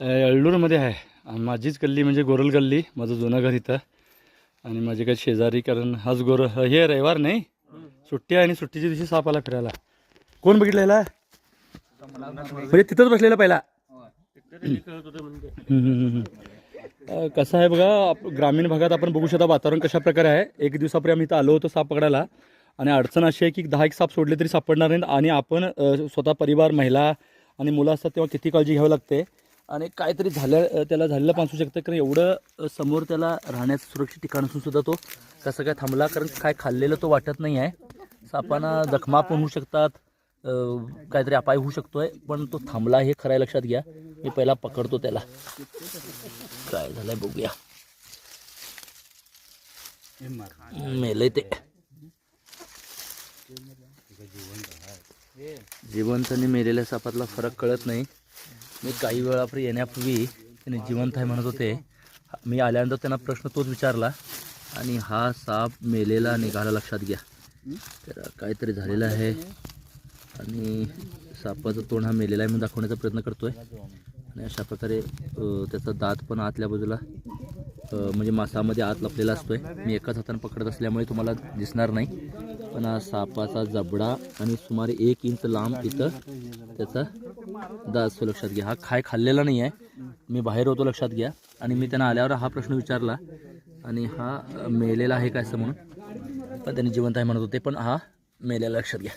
येळ्ळूरमध्ये आहे. माझीच गल्ली म्हणजे गोरल गल्ली, माझं जुनं घर इथं. आणि माझे काही शेजारी, कारण हाच हे रविवार नाही, सुट्टी आहे आणि सुट्टीच्या दिवशी साप आला फिरायला. कोण बघितलेला म्हणजे तिथंच बसलेला पहिला. कसं आहे बघा, ग्रामीण भागात आपण बघू शकता वातावरण कशा प्रकारे आहे. एक दिवसापूर्वी आम्ही इथं आलो होतो साप पकडायला, आणि अडचण अशी आहे की 10 साप सोडले तरी सापडणार नाहीत. आणि आपण स्वतः परिवार, महिला आणि मुलं असतात तेव्हा किती काळजी घ्यावी लागते. आणि काहीतरी त्याला झालेलं पण असू शकतं, कारण एवढं समोर त्याला राहण्याचं सुरक्षित ठिकाण असून सुद्धा तो कसं काय थांबला, कारण काय खाल्लेलं तो वाटत नाही आहे. सापांना जखमा पण होऊ शकतात, काहीतरी अपाय होऊ शकतोय, पण तो थांबला हे खरं लक्षात घ्या. मी पहिला पकडतो त्याला, काय झालंय बघूया. मेलंय ते, जिवंत आणि मेलेल्या सापातला फरक कळत नाही. मी काही वेळापूर्वी येण्यापूर्वी त्याने जिवंत आहे म्हणत होते. मी आल्यानंतर त्यांना प्रश्न तोच विचारला, आणि हा साप मेलेला निघाला लक्षात घ्या. तर काहीतरी झालेलं आहे, आणि सापाचं तोंड हा मेलेला आहे म्हणून दाखवण्याचा प्रयत्न करतोय. आणि अशा प्रकारे त्याचा दात पण आतल्या बाजूला म्हणजे मासामध्ये आत लपलेला असतोय. मी एकाच हाताने पकडत असल्यामुळे तुम्हाला दिसणार नाही, पण हा सापाचा जबडा आणि सुमारे 1 इंच लांब इथं त्याचा दात असतो लक्षात घ्या. हा खाल्लेला नाही आहे, मी बाहेर होतो लक्षात घ्या. आणि मी त्यांना आल्यावर हा प्रश्न विचारला, आणि हा मेलेला आहे काय असं म्हणून, पण त्यांनी जिवंत आहे म्हणत होते, पण हा मेलेला लक्षात घ्या.